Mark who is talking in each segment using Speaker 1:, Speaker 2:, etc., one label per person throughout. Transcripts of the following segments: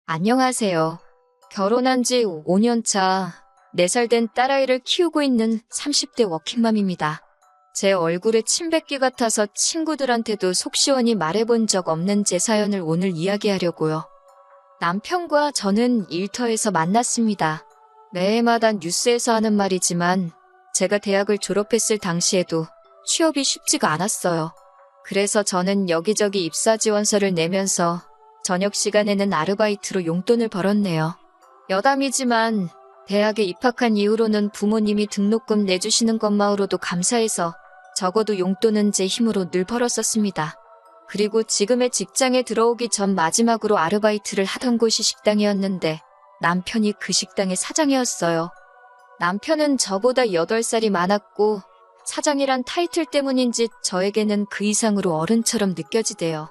Speaker 1: 안녕하세요. 결혼한 지 5년 차, 4살 된 딸아이를 키우고 있는 30대 워킹맘입니다. 제 얼굴에 침뱉기 같아서 친구들한테도 속 시원히 말해본 적 없는 제 사연을 오늘 이야기하려고요. 남편과 저는 일터에서 만났습니다. 매해마다 뉴스에서 하는 말이지만 제가 대학을 졸업했을 당시에도 취업이 쉽지가 않았어요. 그래서 저는 여기저기 입사 지원서를 내면서 저녁 시간에는 아르바이트로 용돈을 벌었네요. 여담이지만 대학에 입학한 이후로는 부모님이 등록금 내주시는 것만으로도 감사해서 적어도 용돈은 제 힘으로 늘 벌었었습니다. 그리고 지금의 직장에 들어오기 전 마지막으로 아르바이트를 하던 곳이 식당이었는데 남편이 그 식당의 사장이었어요. 남편은 저보다 8살이 많았고 사장이란 타이틀 때문인지 저에게는 그 이상으로 어른처럼 느껴지대요.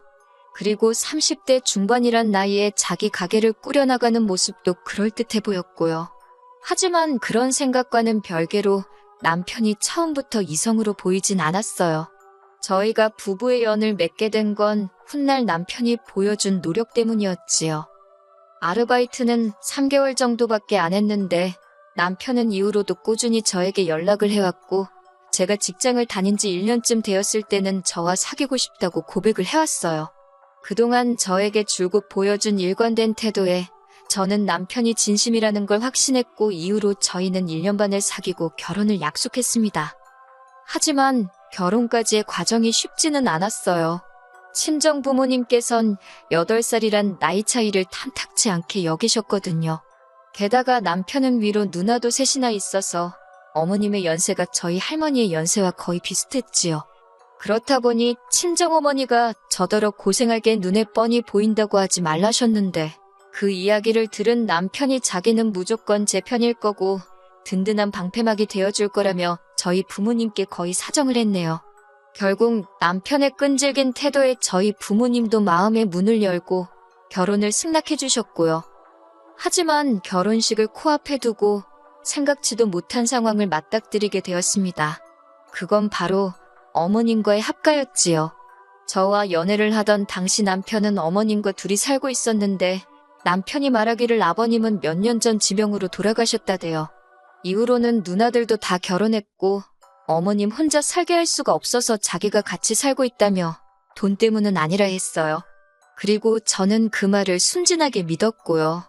Speaker 1: 그리고 30대 중반이란 나이에 자기 가게를 꾸려나가는 모습도 그럴듯해 보였고요. 하지만 그런 생각과는 별개로 남편이 처음부터 이성으로 보이진 않았어요. 저희가 부부의 연을 맺게 된 건 훗날 남편이 보여준 노력 때문이었지요. 아르바이트는 3개월 정도밖에 안 했는데 남편은 이후로도 꾸준히 저에게 연락을 해왔고 제가 직장을 다닌 지 1년쯤 되었을 때는 저와 사귀고 싶다고 고백을 해왔어요. 그동안 저에게 줄곧 보여준 일관된 태도에 저는 남편이 진심이라는 걸 확신했고 이후로 저희는 1년 반을 사귀고 결혼을 약속했습니다. 하지만 결혼까지의 과정이 쉽지는 않았어요. 친정 부모님께선 8살이란 나이 차이를 탐탁치 않게 여기셨거든요. 게다가 남편은 위로 누나도 셋이나 있어서 어머님의 연세가 저희 할머니의 연세와 거의 비슷했지요. 그렇다 보니 친정어머니가 저더러 고생할 게 눈에 뻔히 보인다고 하지 말라셨는데 그 이야기를 들은 남편이 자기는 무조건 제 편일 거고 든든한 방패막이 되어줄 거라며 저희 부모님께 거의 사정을 했네요. 결국 남편의 끈질긴 태도에 저희 부모님도 마음의 문을 열고 결혼을 승낙해 주셨고요. 하지만 결혼식을 코앞에 두고 생각지도 못한 상황을 맞닥뜨리게 되었습니다. 그건 바로 어머님과의 합가였지요. 저와 연애를 하던 당시 남편은 어머님과 둘이 살고 있었는데 남편이 말하기를 아버님은 몇 년 전 지병으로 돌아가셨다대요. 이후로는 누나들도 다 결혼했고 어머님 혼자 살게 할 수가 없어서 자기가 같이 살고 있다며 돈 때문은 아니라 했어요. 그리고 저는 그 말을 순진하게 믿었고요.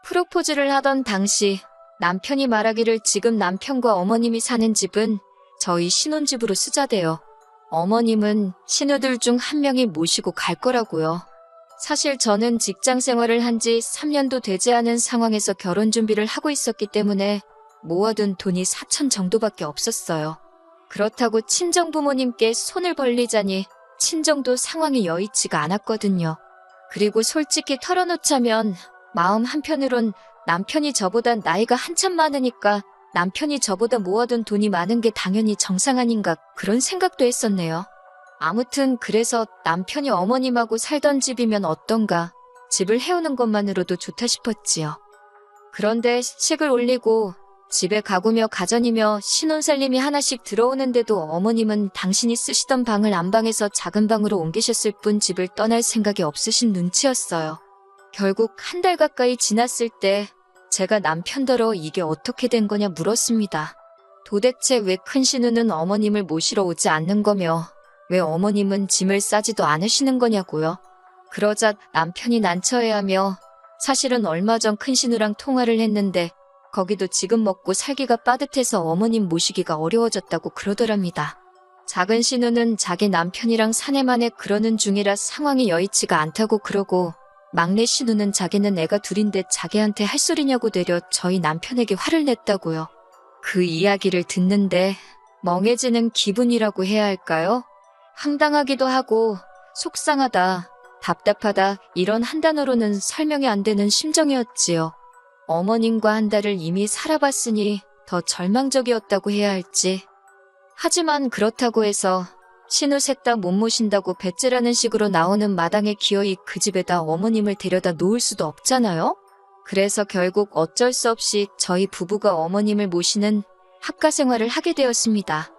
Speaker 1: 프로포즈를 하던 당시 남편이 말하기를 지금 남편과 어머님이 사는 집은 저희 신혼집으로 쓰자대요. 어머님은 신우들 중 한 명이 모시고 갈 거라고요. 사실 저는 직장 생활을 한 지 3년도 되지 않은 상황에서 결혼 준비를 하고 있었기 때문에 모아둔 돈이 4천 정도밖에 없었어요. 그렇다고 친정 부모님께 손을 벌리자니 친정도 상황이 여의치가 않았거든요. 그리고 솔직히 털어놓자면 마음 한편으론 남편이 저보다 나이가 한참 많으니까 남편이 저보다 모아둔 돈이 많은 게 당연히 정상 아닌가 그런 생각도 했었네요. 아무튼 그래서 남편이 어머님하고 살던 집이면 어떤가 집을 해오는 것만으로도 좋다 싶었지요. 그런데 식을 올리고 집에 가구며 가전이며 신혼살림이 하나씩 들어오는데도 어머님은 당신이 쓰시던 방을 안방에서 작은 방으로 옮기셨을 뿐 집을 떠날 생각이 없으신 눈치였어요. 결국 한 달 가까이 지났을 때 제가 남편더러 이게 어떻게 된 거냐 물었습니다. 도대체 왜 큰 신우는 어머님을 모시러 오지 않는 거며 왜 어머님은 짐을 싸지도 않으시는 거냐고요. 그러자 남편이 난처해하며 사실은 얼마 전 큰 신우랑 통화를 했는데 거기도 지금 먹고 살기가 빠듯해서 어머님 모시기가 어려워졌다고 그러더랍니다. 작은 신우는 자기 남편이랑 사내만에 그러는 중이라 상황이 여의치가 않다고 그러고 막내 신우는 자기는 애가 둘인데 자기한테 할 소리냐고 되려 저희 남편에게 화를 냈다고요. 그 이야기를 듣는데 멍해지는 기분이라고 해야 할까요? 황당하기도 하고 속상하다, 답답하다 이런 한 단어로는 설명이 안 되는 심정이었지요. 어머님과 한 달을 이미 살아봤으니 더 절망적이었다고 해야 할지. 하지만 그렇다고 해서 신우 셋 다 못 모신다고 배째라는 식으로 나오는 마당에 기어이 그 집에다 어머님을 데려다 놓을 수도 없잖아요? 그래서 결국 어쩔 수 없이 저희 부부가 어머님을 모시는 합가 생활을 하게 되었습니다.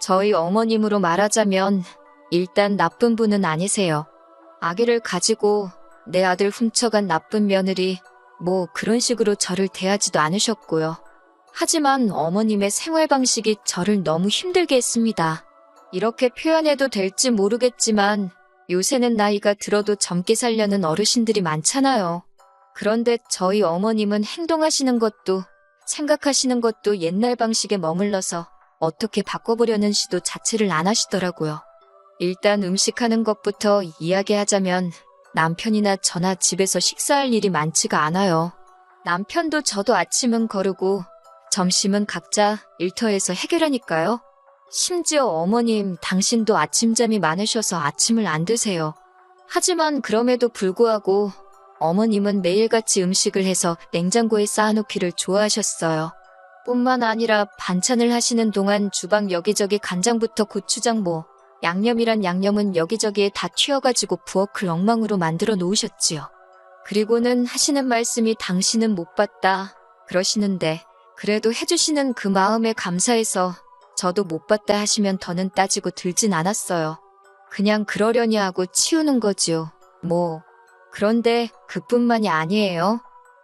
Speaker 1: 저희 어머님으로 말하자면 일단 나쁜 분은 아니세요. 아기를 가지고 내 아들 훔쳐간 나쁜 며느리, 뭐 그런 식으로 저를 대하지도 않으셨고요. 하지만 어머님의 생활 방식이 저를 너무 힘들게 했습니다. 이렇게 표현해도 될지 모르겠지만 요새는 나이가 들어도 젊게 살려는 어르신들이 많잖아요. 그런데 저희 어머님은 행동하시는 것도 생각하시는 것도 옛날 방식에 머물러서 어떻게 바꿔보려는 시도 자체를 안 하시더라고요. 일단 음식하는 것부터 이야기하자면 남편이나 저나 집에서 식사할 일이 많지가 않아요. 남편도 저도 아침은 거르고 점심은 각자 일터에서 해결하니까요. 심지어 어머님, 당신도 아침잠이 많으셔서 아침을 안 드세요. 하지만 그럼에도 불구하고 어머님은 매일같이 음식을 해서 냉장고에 쌓아놓기를 좋아하셨어요. 뿐만 아니라 반찬을 하시는 동안 주방 여기저기 간장부터 고추장 양념이란 양념은 여기저기에 다 튀어가지고 부엌을 엉망으로 만들어 놓으셨지요. 그리고는 하시는 말씀이 당신은 못 봤다 그러시는데 그래도 해주시는 그 마음에 감사해서 저도 못 봤다 하시면 더는 따지고 들진 않았어요. 그냥 그러려니 하고 치우는 거지요. 그런데 그뿐만이 아니에요.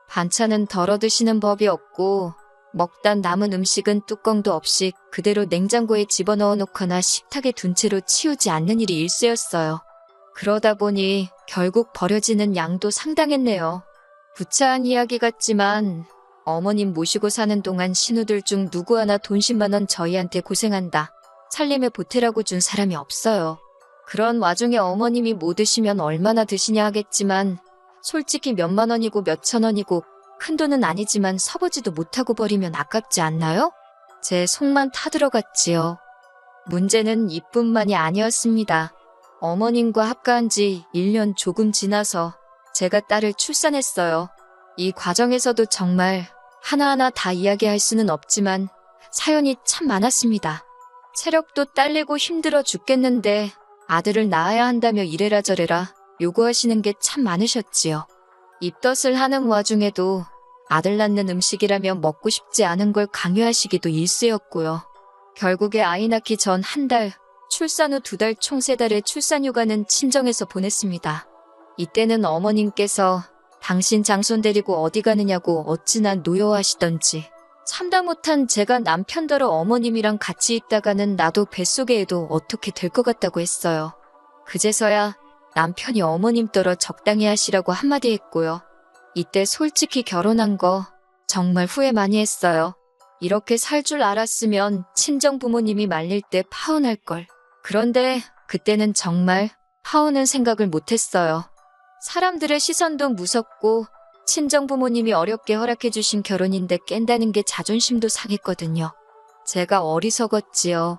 Speaker 1: 반찬은 덜어 드시는 법이 없고 먹다 남은 음식은 뚜껑도 없이 그대로 냉장고에 집어넣어 놓거나 식탁에 둔 채로 치우지 않는 일이 일쑤였어요. 그러다 보니 결국 버려지는 양도 상당했네요. 구차한 이야기 같지만 어머님 모시고 사는 동안 신우들 중 누구 하나 돈 10만 원 저희한테 고생한다, 살림에 보태라고 준 사람이 없어요. 그런 와중에 어머님이 뭐 드시면 얼마나 드시냐 하겠지만 솔직히 몇만 원이고 몇천 원이고 큰돈은 아니지만 서보지도 못하고 버리면 아깝지 않나요? 제 속만 타들어갔지요. 문제는 이뿐만이 아니었습니다. 어머님과 합가한 지 1년 조금 지나서 제가 딸을 출산했어요. 이 과정에서도 정말 하나하나 다 이야기할 수는 없지만 사연이 참 많았습니다. 체력도 딸리고 힘들어 죽겠는데 아들을 낳아야 한다며 이래라 저래라 요구하시는 게 참 많으셨지요. 입덧을 하는 와중에도 아들 낳는 음식이라며 먹고 싶지 않은 걸 강요하시기도 일쑤였고요. 결국에 아이 낳기 전 1달, 출산 후 2달 총 3달의 출산휴가는 친정에서 보냈습니다. 이때는 어머님께서 당신 장손 데리고 어디 가느냐고 어찌나 노여워하시던지 참다 못한 제가 남편더러 어머님이랑 같이 있다가는 나도 뱃속에 애도 어떻게 될 것 같다고 했어요. 그제서야 남편이 어머님더러 적당히 하시라고 한마디 했고요. 이때 솔직히 결혼한 거 정말 후회 많이 했어요. 이렇게 살 줄 알았으면 친정 부모님이 말릴 때 파혼할 걸. 그런데 그때는 정말 파혼은 생각을 못했어요. 사람들의 시선도 무섭고 친정 부모님이 어렵게 허락해 주신 결혼인데 깬다는 게 자존심도 상했거든요. 제가 어리석었지요.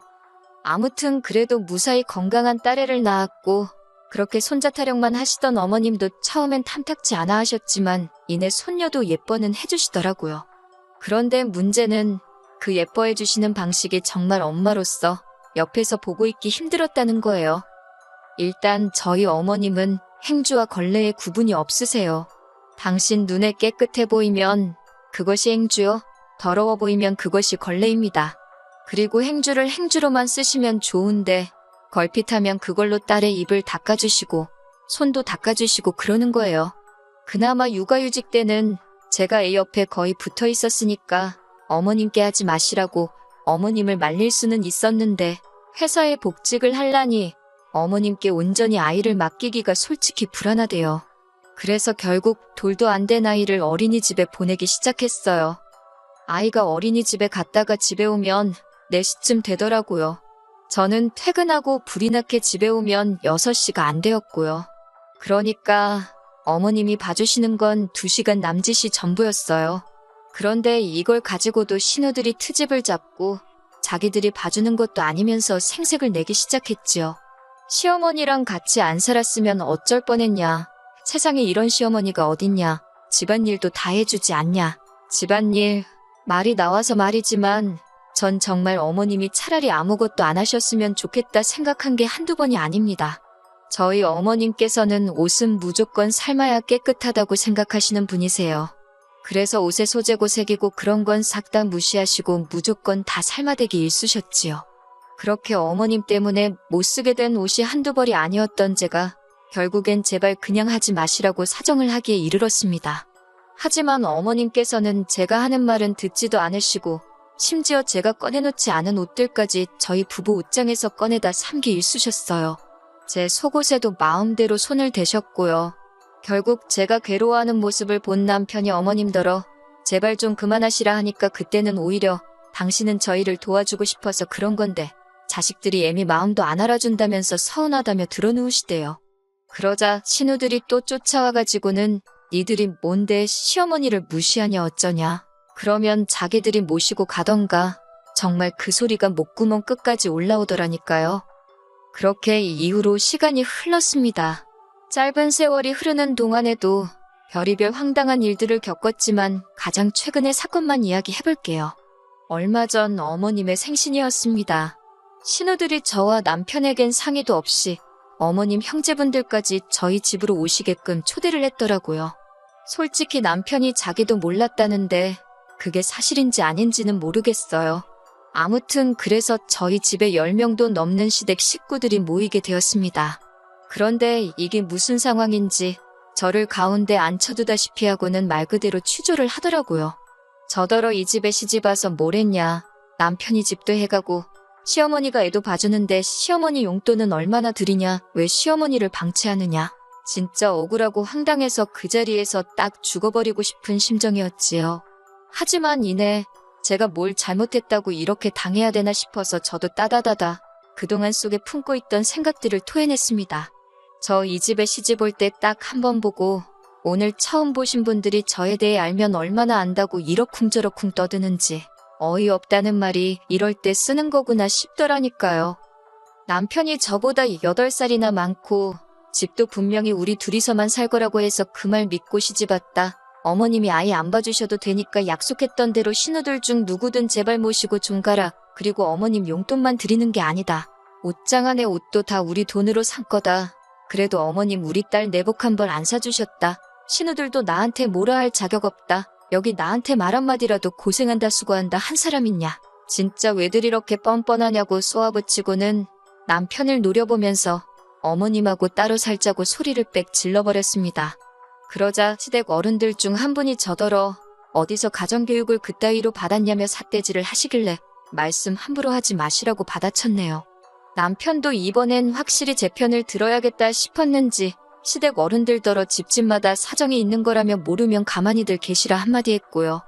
Speaker 1: 아무튼 그래도 무사히 건강한 딸애를 낳았고 그렇게 손자 타령만 하시던 어머님도 처음엔 탐탁지 않아 하셨지만 이내 손녀도 예뻐는 해주시더라고요. 그런데 문제는 그 예뻐해 주시는 방식이 정말 엄마로서 옆에서 보고 있기 힘들었다는 거예요. 일단 저희 어머님은 행주와 걸레에 구분이 없으세요. 당신 눈에 깨끗해 보이면 그것이 행주요, 더러워 보이면 그것이 걸레입니다. 그리고 행주를 행주로만 쓰시면 좋은데 걸핏하면 그걸로 딸의 입을 닦아주시고 손도 닦아주시고 그러는 거예요. 그나마 육아휴직 때는 제가 애 옆에 거의 붙어 있었으니까 어머님께 하지 마시라고 어머님을 말릴 수는 있었는데 회사에 복직을 하려니 어머님께 온전히 아이를 맡기기가 솔직히 불안하대요. 그래서 결국 돌도 안 된 아이를 어린이집에 보내기 시작했어요. 아이가 어린이집에 갔다가 집에 오면 4시쯤 되더라고요. 저는 퇴근하고 불이 나게 집에 오면 6시가 안 되었고요. 그러니까 어머님이 봐주시는 건 2시간 남짓이 전부였어요. 그런데 이걸 가지고도 신우들이 트집을 잡고 자기들이 봐주는 것도 아니면서 생색을 내기 시작했지요. 시어머니랑 같이 안 살았으면 어쩔 뻔했냐. 세상에 이런 시어머니가 어딨냐. 집안일도 다 해주지 않냐. 집안일, 말이 나와서 말이지만 전 정말 어머님이 차라리 아무것도 안 하셨으면 좋겠다 생각한 게 한두 번이 아닙니다. 저희 어머님께서는 옷은 무조건 삶아야 깨끗하다고 생각하시는 분이세요. 그래서 옷의 소재고 색이고 그런 건 싹 다 무시하시고 무조건 다 삶아대기 일쑤셨지요. 그렇게 어머님 때문에 못 쓰게 된 옷이 한두 벌이 아니었던 제가 결국엔 제발 그냥 하지 마시라고 사정을 하기에 이르렀습니다. 하지만 어머님께서는 제가 하는 말은 듣지도 않으시고 심지어 제가 꺼내놓지 않은 옷들까지 저희 부부 옷장에서 꺼내다 삼기 일쑤셨어요. 제 속옷에도 마음대로 손을 대셨고요. 결국 제가 괴로워하는 모습을 본 남편이 어머님더러 제발 좀 그만하시라 하니까 그때는 오히려 당신은 저희를 도와주고 싶어서 그런 건데 자식들이 애미 마음도 안 알아준다면서 서운하다며 드러누우시대요. 그러자 신우들이 또 쫓아와가지고는 니들이 뭔데 시어머니를 무시하냐 어쩌냐. 그러면 자기들이 모시고 가던가. 정말 그 소리가 목구멍 끝까지 올라오더라니까요. 그렇게 이후로 시간이 흘렀습니다. 짧은 세월이 흐르는 동안에도 별의별 황당한 일들을 겪었지만 가장 최근의 사건만 이야기해볼게요. 얼마 전 어머님의 생신이었습니다. 신우들이 저와 남편에겐 상의도 없이 어머님 형제분들까지 저희 집으로 오시게끔 초대를 했더라고요. 솔직히 남편이 자기도 몰랐다는데 그게 사실인지 아닌지는 모르겠어요. 아무튼 그래서 저희 집에 10명도 넘는 시댁 식구들이 모이게 되었습니다. 그런데 이게 무슨 상황인지 저를 가운데 앉혀두다시피 하고는 말 그대로 취조를 하더라고요. 저더러 이 집에 시집와서 뭘 했냐. 남편이 집도 해가고 시어머니가 애도 봐주는데 시어머니 용돈은 얼마나 드리냐. 왜 시어머니를 방치하느냐. 진짜 억울하고 황당해서 그 자리에서 딱 죽어버리고 싶은 심정이었지요. 하지만 이내 제가 뭘 잘못했다고 이렇게 당해야 되나 싶어서 저도 따다다다 그동안 속에 품고 있던 생각들을 토해냈습니다. 저 이 집에 시집 올 때 딱 한 번 보고 오늘 처음 보신 분들이 저에 대해 알면 얼마나 안다고 이러쿵저러쿵 떠드는지 어이없다는 말이 이럴 때 쓰는 거구나 싶더라니까요. 남편이 저보다 8살이나 많고 집도 분명히 우리 둘이서만 살 거라고 해서 그 말 믿고 시집 왔다. 어머님이 아예 안 봐주셔도 되니까 약속했던 대로 신우들 중 누구든 제발 모시고 좀 가라. 그리고 어머님 용돈만 드리는 게 아니다. 옷장 안에 옷도 다 우리 돈으로 산 거다. 그래도 어머님 우리 딸 내복 한 벌 안 사주셨다. 신우들도 나한테 뭐라 할 자격 없다. 여기 나한테 말 한마디라도 고생한다 수고한다 한 사람 있냐. 진짜 왜들 이렇게 뻔뻔하냐고 쏘아붙이고는 남편을 노려보면서 어머님하고 따로 살자고 소리를 빽 질러버렸습니다. 그러자 시댁 어른들 중 한 분이 저더러 어디서 가정교육을 그따위로 받았냐며 삿대질을 하시길래 말씀 함부로 하지 마시라고 받아쳤네요. 남편도 이번엔 확실히 제 편을 들어야겠다 싶었는지 시댁 어른들더러 집집마다 사정이 있는 거라며 모르면 가만히들 계시라 한마디 했고요.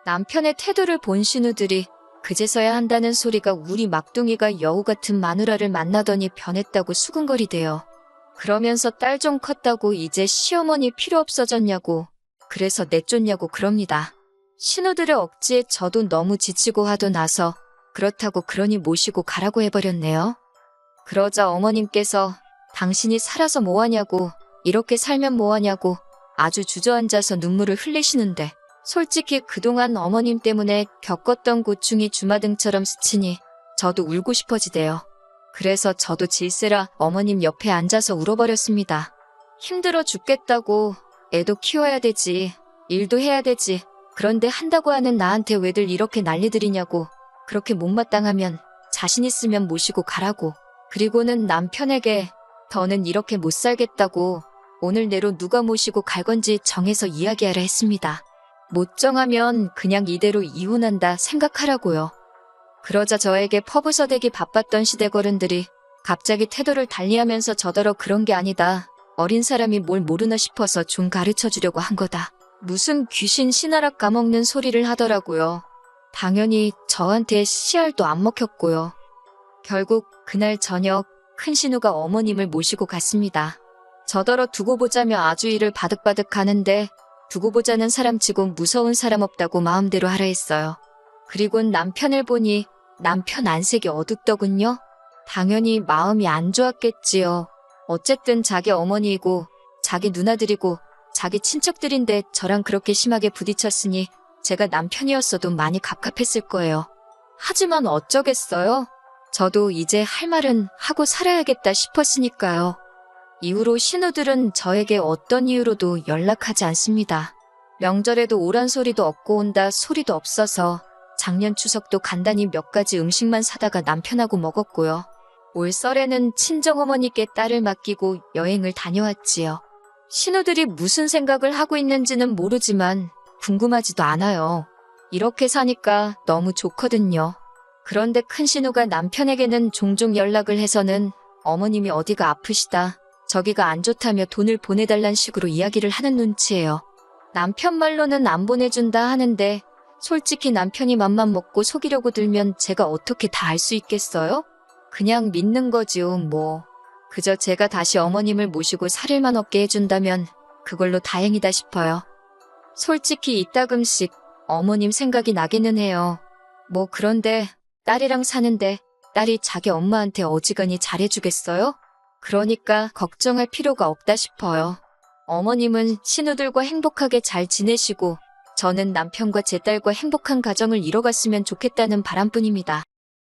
Speaker 1: 남편의 태도를 본 신우들이 그제서야 한다는 소리가 우리 막둥이가 여우 같은 마누라를 만나더니 변했다고 수군거리대요. 그러면서 딸 좀 컸다고 이제 시어머니 필요 없어졌냐고 그래서 내쫓냐고 그럽니다. 신우들의 억지에 저도 너무 지치고 하도 나서 그렇다고 그러니 모시고 가라고 해버렸네요. 그러자 어머님께서 당신이 살아서 뭐하냐고 이렇게 살면 뭐하냐고 아주 주저앉아서 눈물을 흘리시는데 솔직히 그동안 어머님 때문에 겪었던 고충이 주마등처럼 스치니 저도 울고 싶어지대요. 그래서 저도 질세라 어머님 옆에 앉아서 울어버렸습니다. 힘들어 죽겠다고 애도 키워야 되지 일도 해야 되지 그런데 한다고 하는 나한테 왜들 이렇게 난리들이냐고 그렇게 못마땅하면 자신 있으면 모시고 가라고 그리고는 남편에게 더는 이렇게 못 살겠다고 오늘 내로 누가 모시고 갈 건지 정해서 이야기하라 했습니다. 못 정하면 그냥 이대로 이혼한다 생각하라고요. 그러자 저에게 퍼부서대기 바빴던 시댁 어른들이 갑자기 태도를 달리하면서 저더러 그런 게 아니다. 어린 사람이 뭘 모르나 싶어서 좀 가르쳐주려고 한 거다. 무슨 귀신 신하락 까먹는 소리를 하더라고요. 당연히 저한테 씨알도 안 먹혔고요. 결국 그날 저녁 큰 신우가 어머님을 모시고 갔습니다. 저더러 두고 보자며 아주 이를 바득바득 하는데 두고 보자는 사람치고 무서운 사람 없다고 마음대로 하라 했어요. 그리곤 남편을 보니 남편 안색이 어둡더군요. 당연히 마음이 안 좋았겠지요. 어쨌든 자기 어머니이고 자기 누나들이고 자기 친척들인데 저랑 그렇게 심하게 부딪혔으니 제가 남편이었어도 많이 갑갑했을 거예요. 하지만 어쩌겠어요? 저도 이제 할 말은 하고 살아야겠다 싶었으니까요. 이후로 신우들은 저에게 어떤 이유로도 연락하지 않습니다. 명절에도 오란 소리도 없고 온다 소리도 없어서 작년 추석도 간단히 몇 가지 음식만 사다가 남편하고 먹었고요. 올 설에는 친정어머니께 딸을 맡기고 여행을 다녀왔지요. 신우들이 무슨 생각을 하고 있는지는 모르지만 궁금하지도 않아요. 이렇게 사니까 너무 좋거든요. 그런데 큰 신우가 남편에게는 종종 연락을 해서는 어머님이 어디가 아프시다, 저기가 안 좋다며 돈을 보내달란 식으로 이야기를 하는 눈치예요. 남편 말로는 안 보내준다 하는데 솔직히 남편이 맘만 먹고 속이려고 들면 제가 어떻게 다 알 수 있겠어요? 그냥 믿는 거지요, 뭐. 그저 제가 다시 어머님을 모시고 살일만 없게 해준다면 그걸로 다행이다 싶어요. 솔직히 이따금씩 어머님 생각이 나기는 해요. 뭐 그런데 딸이랑 사는데 딸이 자기 엄마한테 어지간히 잘해주겠어요? 그러니까 걱정할 필요가 없다 싶어요. 어머님은 신우들과 행복하게 잘 지내시고 저는 남편과 제 딸과 행복한 가정을 이뤄갔으면 좋겠다는 바람뿐입니다.